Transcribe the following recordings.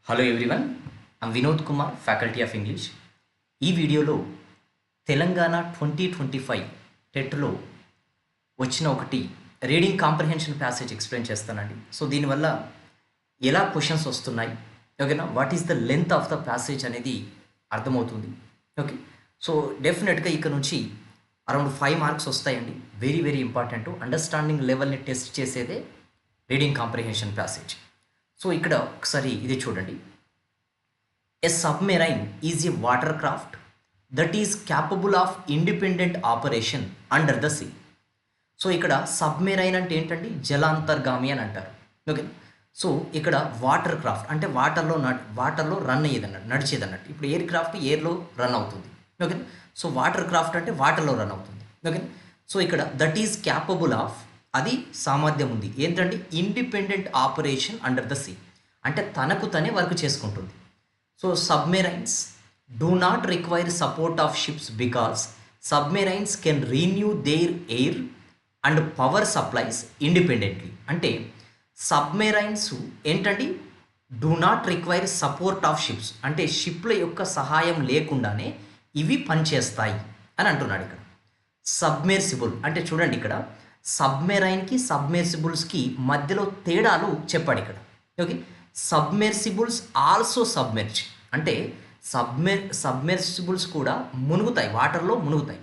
Hello everyone, I'm Vinod Kumar, faculty of English. ఈ వీడియోలో తెలంగాణ 2025 టెట్లో వచ్చిన ఒకటి రీడింగ్ కాంప్రహెన్షన్ ప్యాసేజ్ ఎక్స్ప్లెయిన్ చేస్తానండి. సో దీనివల్ల ఎలా క్వశ్చన్స్ వస్తున్నాయి, ఓకేనా, what is the length of the passage అనేది అర్థమవుతుంది. ఓకే, సో డెఫినెట్గా ఇక్కడ నుంచి అరౌండ్ 5 మార్క్స్ వస్తాయండి. Very very important. అండర్స్టాండింగ్ లెవెల్ని టెస్ట్ చేసేదే రీడింగ్ కాంప్రహెన్షన్ ప్యాసేజ్. సో ఇక్కడ ఒకసారి ఇది చూడండి. A submarine is a water craft that is capable of independent operation under the sea. So ఇక్కడ సబ్మెరైన్ అంటే ఏంటండి, జలాంతర్గామి అని అంటారు. ఓకే, సో ఇక్కడ వాటర్ క్రాఫ్ట్ అంటే వాటర్లో రన్ అయ్యేదన్నట్టు, నడిచేదన్నట్టు. ఇప్పుడు ఎయిర్ క్రాఫ్ట్ ఎయిర్లో రన్ అవుతుంది. ఓకే, సో వాటర్ క్రాఫ్ట్ అంటే వాటర్లో రన్ అవుతుంది. ఓకే, సో ఇక్కడ దట్ ఈజ్ క్యాపబుల్ ఆఫ్, అది సామర్థ్యం ఉంది ఏంటంటే independent operation under the sea, అంటే తనకు తనే వర్క్ చేసుకుంటుంది. So submarines do not require support of ships because submarines can renew their air and power supplies independently. అంటే సబ్మెరైన్స్ ఏంటండి, do not require support of ships, అంటే షిప్ల యొక్క సహాయం లేకుండానే ఇవి పనిచేస్తాయి అని అంటున్నాడు ఇక్కడ. సబ్మెర్సిబుల్ అంటే చూడండి, ఇక్కడ సబ్మెరైన్కి సబ్మెర్సిబుల్స్కి మధ్యలో తేడాలు చెప్పాడు ఇక్కడ. ఓకే, సబ్మెర్సిబుల్స్ ఆల్సో సబ్మెర్జ్, అంటే సబ్మెర్సిబుల్స్ కూడా మునుగుతాయి, వాటర్లో మునుగుతాయి.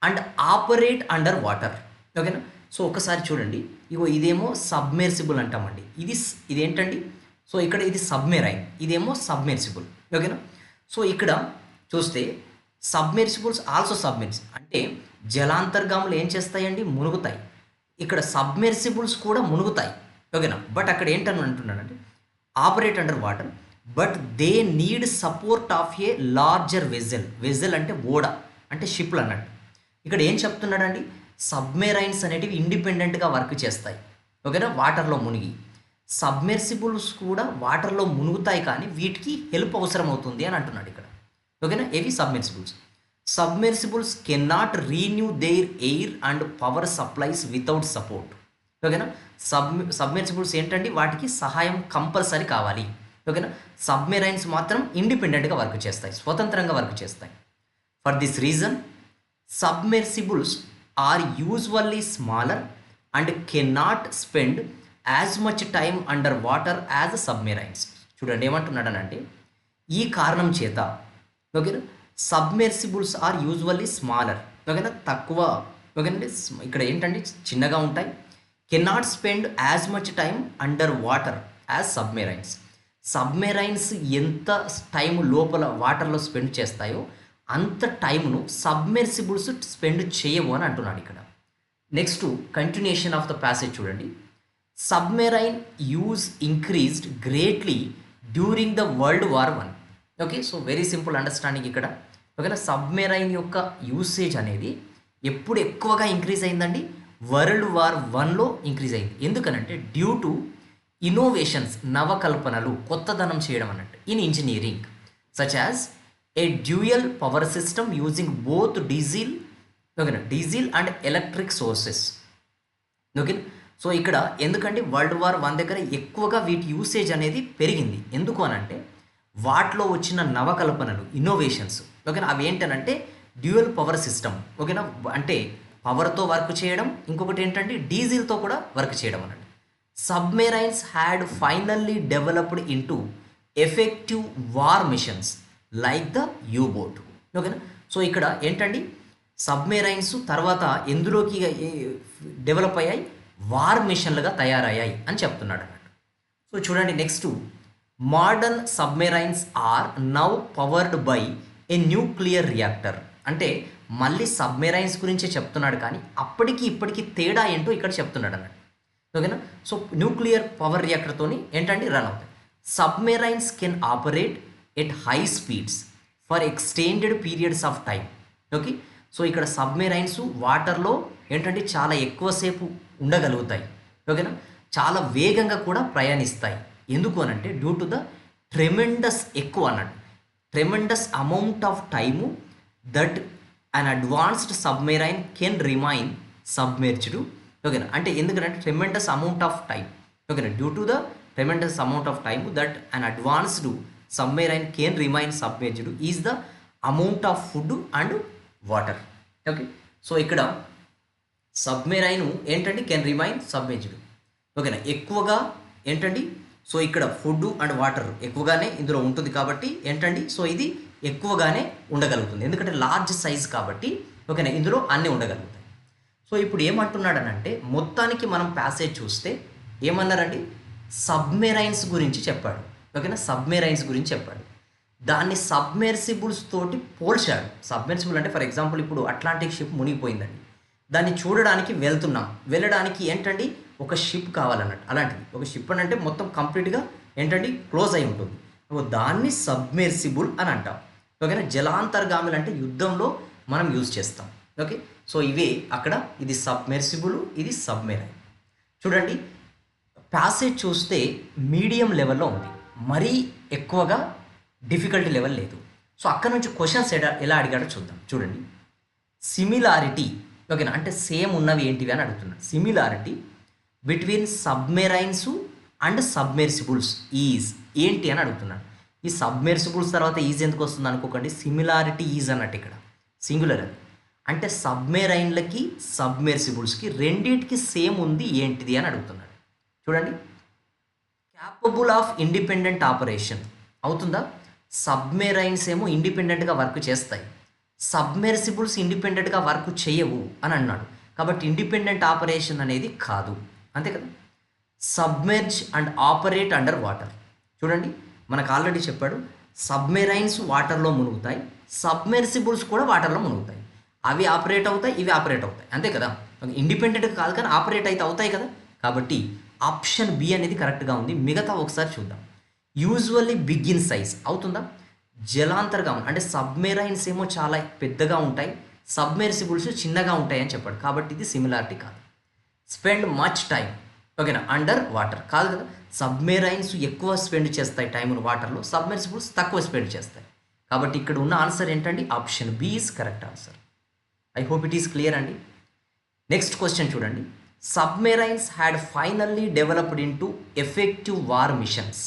And operate under water. ఓకేనా, సో ఒకసారి చూడండి, ఇదేమో సబ్మెర్సిబుల్ అంటామండి, ఇదేంటండి, సో ఇక్కడ ఇది సబ్మెరైన్, ఇదేమో సబ్మెర్సిబుల్. ఓకేనా, సో ఇక్కడ చూస్తే సబ్మెర్సిబుల్స్ ఆల్సో సబ్మెర్జ్ అంటే జలాంతర్గాములు ఏం చేస్తాయండి, మునుగుతాయి. ఇక్కడ సబ్మెర్సిబుల్స్ కూడా మునుగుతాయి. ఓకేనా, బట్ అక్కడ ఏంటని అంటున్నానంటే operate under water but they need support of A larger vessel అంటే ఓడ అంటే షిప్లు అన్నట్టు. ఇక్కడ ఏం చెప్తున్నాడండి, సబ్మెరైన్స్ అనేటివి ఇండిపెండెంట్గా వర్క్ చేస్తాయి. ఓకేనా, వాటర్లో మునిగి. సబ్మెర్సిబుల్స్ కూడా వాటర్లో మునుగుతాయి కానీ వీటికి హెల్ప్ అవసరం అవుతుంది అని అంటున్నాడు ఇక్కడ. ఓకేనా, ఏవి submersibles can not renew their air and power supplies without support. ఓకేనా, సబ్మెర్సిబుల్స్ ఏంటండి, వాటికి సహాయం కంపల్సరీ కావాలి. ఓకేనా, సబ్మెరైన్స్ మాత్రం ఇండిపెండెంట్గా వర్క్ చేస్తాయి, స్వతంత్రంగా వర్క్ చేస్తాయి. For this reason submersibles are usually smaller and cannot spend as much time under water as submarines. చూడండి ఏమంటున్నాడనంటే, ఈ కారణం చేత ఓకేనా సబ్మెర్సిబుల్స్ ఆర్ యూజువల్లీ స్మాలర్, ఓకేనా తక్కువ, ఓకేనండి ఇక్కడ ఏంటంటే చిన్నగా ఉంటాయి. Cannot spend as much time under water as submarines. Submarines ఎంత టైం లోపల వాటర్లో స్పెండ్ చేస్తాయో అంత టైంను సబ్మెర్సిబుల్స్ స్పెండ్ చేయవు అని అంటున్నాడు ఇక్కడ. Next continuation of the passage చూడండి. Submarine use increased greatly during the world war 1. Okay, so very simple understanding ఇక్కడ. ఓకేనా, సబ్మెరైన్ యొక్క యూసేజ్ అనేది ఎప్పుడు ఎక్కువగా ఇంక్రీజ్ అయిందండి, వరల్డ్ వార్ 1లో ఇంక్రీజ్ అయింది. ఎందుకనంటే డ్యూ టు ఇన్నోవేషన్స్, నవకల్పనలు, కొత్తదనం చేయడం అన్నట్టు in engineering such as a dual power system using both diesel and electric sources. Okay, so ఇక్కడ ఎందుకంటే వరల్డ్ వార్ 1 దగ్గర ఎక్కువగా వీటి యూసేజ్ అనేది పెరిగింది. ఎందుకు అనంటే వాటిలో వచ్చిన నవకల్పనలు, ఇన్నోవేషన్స్. ఓకేనా, అవి ఏంటనంటే డ్యూయల్ పవర్ సిస్టమ్. ఓకేనా, అంటే పవర్తో వర్క్ చేయడం, ఇంకొకటి ఏంటంటే డీజిల్తో కూడా వర్క్ చేయడం అన్నట్టు. Submarines had finally developed into effective war machines like the you-boat. ఓకేనా, సో ఇక్కడ ఏంటండి సబ్మెరైన్స్ తర్వాత ఎందులోకి డెవలప్ అయ్యాయి, వార్ మిషన్లుగా తయారయ్యాయి అని చెప్తున్నాడు అన్నట్టు. సో చూడండి next, modern submarines are now powered by a nuclear reactor. అంటే మళ్ళీ సబ్మెరైన్స్ గురించే చెప్తున్నాడు కానీ అప్పటికి ఇప్పటికి తేడా ఏంటో ఇక్కడ చెప్తున్నాడు అన్నట్టు. ఓకేనా, సో న్యూక్లియర్ పవర్ రియాక్టర్తోని ఏంటంటే రన్ అవుతాయి. Submarines can operate at high speeds for extended periods of time. Okay, so ఇక్కడ సబ్మెరైన్స్ వాటర్లో ఏంటంటే చాలా ఎక్కువసేపు ఉండగలుగుతాయి. ఓకేనా, చాలా వేగంగా కూడా ప్రయాణిస్తాయి. ఎందుకు అనంటే డ్యూ టు ద ట్రెమెండస్, ఎక్కువ అన్నట్టు tremendous amount of time that an advanced submarine can remain submerged. ఓకేనా, అంటే ఎందుకంటే ట్రెమెండస్ అమౌంట్ ఆఫ్ టైం. ఓకేనా, due to the tremendous amount of time that an advanced submarine can remain submerged is the amount of food and water. Okay, so ఇక్కడ submarine ఏంటండి can remain submerged. ఓకేనా, ఎక్కువగా ఏంటండి, so ఇక్కడ food and water ఎక్కువగానే ఇందులో ఉంటుంది కాబట్టి ఏంటండి, సో ఇది ఎక్కువగానే ఉండగలుగుతుంది ఎందుకంటే లార్జ్ సైజ్ కాబట్టి. ఓకేనా, ఇందులో అన్నీ ఉండగలుగుతాయి. సో ఇప్పుడు ఏమంటున్నాడనంటే మొత్తానికి మనం ప్యాసేజ్ చూస్తే ఏమన్నారండి, సబ్మెరైన్స్ గురించి చెప్పాడు. ఓకేనా, సబ్మెరైన్స్ గురించి చెప్పాడు. దాన్ని సబ్మెర్సిబుల్స్ తోటి పోల్చాడు. సబ్మెర్సిబుల్ అంటే ఫర్ ఎగ్జాంపుల్ ఇప్పుడు అట్లాంటిక్ షిప్ మునిగిపోయిందండి, దాన్ని చూడడానికి వెళ్ళడానికి ఏంటండి ఒక షిప్ కావాలన్నట్టు. అలాంటిది ఒక షిప్ అని అంటే మొత్తం కంప్లీట్గా ఏంటండి క్లోజ్ అయి ఉంటుంది. దాన్ని సబ్మెర్సిబుల్ అని అంటాం. ఓకేనా, జలాంతర్గాములు అంటే యుద్ధంలో మనం యూజ్ చేస్తాం. ఓకే, సో ఇవే అక్కడ ఇది సబ్మెర్సిబుల్, ఇది సబ్మెరైన్. చూడండి ప్యాసేజ్ చూస్తే మీడియం లెవెల్లో ఉంది, మరీ ఎక్కువగా డిఫికల్టీ లెవెల్ లేదు. సో అక్కడ నుంచి క్వశ్చన్స్ ఎలా అడిగాడో చూద్దాం. చూడండి, సిమిలారిటీ. ఓకేనా, అంటే సేమ్ ఉన్నవి ఏంటివి అని అడుగుతున్నాడు. Similarity between submarines and submersibles is ఏంటి అని అడుగుతున్నాడు. ఈ సబ్మెర్సిబుల్స్ తర్వాత ఈజ్ ఎందుకు వస్తుంది అనుకోకండి, సిమిలారిటీ ఈజ్ అన్నట్టు ఇక్కడ సింగులర్ అది. అంటే సబ్మెరైన్లకి సబ్మెర్సిబుల్స్కి రెండింటికి సేమ్ ఉంది ఏంటిది అని అడుగుతున్నాడు. చూడండి, క్యాపబుల్ ఆఫ్ ఇండిపెండెంట్ ఆపరేషన్ అవుతుందా. సబ్మెరైన్స్ ఏమో ఇండిపెండెంట్గా వర్క్ చేస్తాయి, సబ్మెర్సిబుల్స్ ఇండిపెండెంట్గా వర్క్ చేయవు అని అన్నాడు. కాబట్టి ఇండిపెండెంట్ ఆపరేషన్ అనేది కాదు, అంతే కదా. Submerge and operate under water. చూడండి మనకు ఆల్రెడీ చెప్పాడు, సబ్మెరైన్స్ వాటర్లో మునుగుతాయి, సబ్మెర్సిబుల్స్ కూడా వాటర్లో మునుగుతాయి. అవి ఆపరేట్ అవుతాయి, ఇవి ఆపరేట్ అవుతాయి, అంతే కదా. ఇండిపెండెంట్గా కాదు కానీ ఆపరేట్ అయితే అవుతాయి కదా. కాబట్టి ఆప్షన్ బి అనేది కరెక్ట్గా ఉంది. మిగతా ఒకసారి చూద్దాం. యూజువల్లీ బిగ్ ఇన్ సైజ్ అవుతుందా. జలాంతర్గాములు అంటే సబ్మెరైన్స్ ఏమో చాలా పెద్దగా ఉంటాయి, సబ్మెర్సిబుల్స్ చిన్నగా ఉంటాయి అని చెప్పాడు. కాబట్టి ఇది సిమిలారిటీ కాదు. Spend much time. ఓకేనా, అండర్ వాటర్ కాదు కదా. సబ్మెరైన్స్ ఎక్కువ స్పెండ్ చేస్తాయి టైంను వాటర్లో, సబ్మెర్సిబుల్స్ తక్కువ స్పెండ్ చేస్తాయి. కాబట్టి ఇక్కడ ఉన్న ఆన్సర్ ఏంటండి, option B is correct answer. I hope it is clear అండి. నెక్స్ట్ క్వశ్చన్ చూడండి, submarines had finally developed into effective war missions.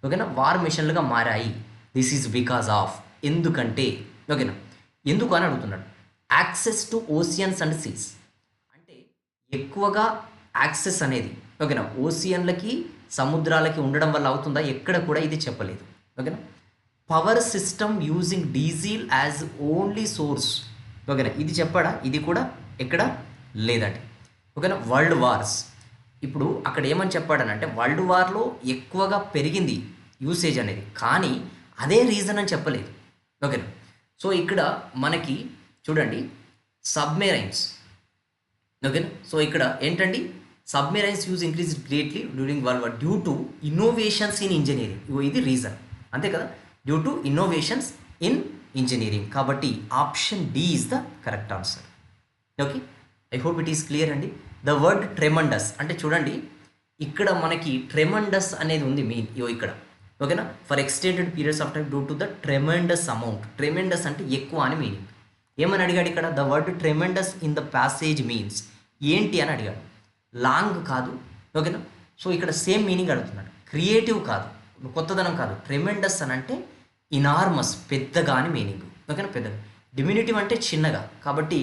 ఓకేనా, వార్ మిషన్లుగా మారాయి. దిస్ ఈజ్ బికాజ్ ఆఫ్ ఎందుకంటే. ఓకేనా, ఎందుకు అని అడుగుతున్నాడు. Access to oceans and seas అంటే ఎక్కువగా యాక్సెస్ అనేది ఓకేనా ఓషియన్లకి సముద్రాలకి ఉండడం వల్ల అవుతుందా, ఎక్కడ కూడా ఇది చెప్పలేదు. ఓకేనా, power system using diesel as only source. ఓకేనా, ఇది చెప్పాడా, ఇది కూడా ఎక్కడ లేదండి. ఓకేనా, వరల్డ్ వార్స్ ఇప్పుడు అక్కడ ఏమని చెప్పాడనంటే వరల్డ్ వార్లో ఎక్కువగా పెరిగింది యూసేజ్ అనేది, కానీ అదే రీజన్ అని చెప్పలేదు. ఓకేనా, సో ఇక్కడ మనకి చూడండి సబ్మెరైన్స్. ఓకేనా, సో ఇక్కడ ఏంటండి submarines use increase greatly during world war due to innovations in engineering. ఇది రీజన్, అంతే కదా, due to innovations in engineering. కాబట్టి option D is the correct answer. Okay, I hope it is clear అండి. The word tremendous అంటే చూడండి ఇక్కడ మనకి tremendous అనేది ఉంది మీన్ ఇక్కడ. ఓకేనా, for extended periods of time due to the tremendous amount. Tremendous అంటే ఎక్కువ అని మీనింగ్. ఏమని అడిగాడు ఇక్కడ, the word tremendous in the passage means ఏంటి అని అడిగాడు. లాంగ్ కాదు. ఓకేనా, సో ఇక్కడ సేమ్ మీనింగ్ అడుగుతున్నాడు. క్రియేటివ్ కాదు, కొత్తదనం కాదు. ట్రెమెండస్ అని అంటే ఇనార్మస్, పెద్దగా అని మీనింగ్. ఓకేనా, పెద్దగా. డిమినిటివ్ అంటే చిన్నగా. కాబట్టి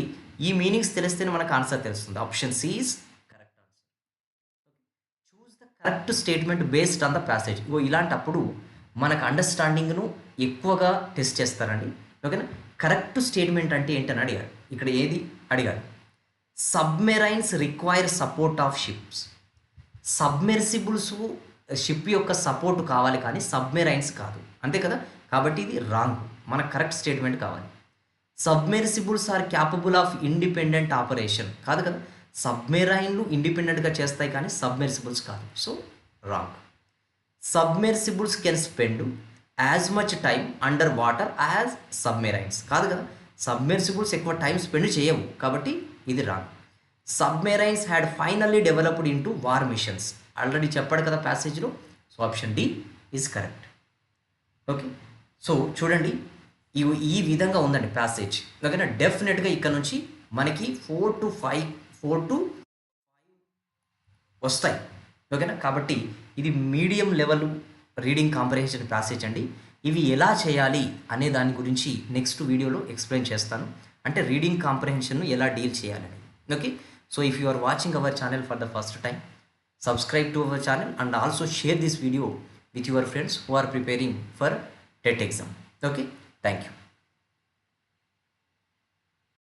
ఈ మీనింగ్స్ తెలిస్తేనే మనకు ఆన్సర్ తెలుస్తుంది. Option C is correct answer. Choose the correct statement based on the passage. ఇలాంటప్పుడు మనకు అండర్స్టాండింగ్ను ఎక్కువగా టెస్ట్ చేస్తారండి. ఓకేనా, కరెక్ట్ స్టేట్మెంట్ అంటే ఏంటని అడిగాడు. ఇక్కడ ఏది అడిగాడు, submarines require support of ships. Submersibles ship యొక్క సపోర్ట్ కావాలి కానీ సబ్మెరైన్స్ కాదు, అంతే కదా. కాబట్టి ఇది రాంగ్, మనకు కరెక్ట్ స్టేట్మెంట్ కావాలి. Submersibles are capable of independent operation కాదు కదా. సబ్మెరైన్లు ఇండిపెండెంట్గా చేస్తాయి కానీ సబ్మెర్సిబుల్స్ కాదు, so wrong. Submersibles can spend as much time under water as submarines కాదు కదా. సబ్మెర్సిబుల్స్ ఎక్కువ టైం స్పెండ్ చేయవు కాబట్టి ఇది wrong. Submarines had finally developed into war missions already చెప్పాడు కదా ప్యాసేజ్లో. So option D is correct. Okay, so చూడండి ఈ విధంగా ఉందండి ప్యాసేజ్. ఓకేనా, డెఫినెట్గా ఇక్కడ నుంచి మనకి 4 to 5 వస్తాయి. ఓకేనా, కాబట్టి ఇది medium level reading comprehension passage అండి. ఇవి ఎలా చేయాలి అనే దాని గురించి నెక్స్ట్ వీడియోలో ఎక్స్ప్లెయిన్ చేస్తాను. అంటే రీడింగ్ కాంప్రహెన్షన్ను ఎలా డీల్ చేయాలని. Okay, so if you are watching our channel for the first time, subscribe to our channel and also share this video with your friends who are preparing for TET exam. Okay, thank you.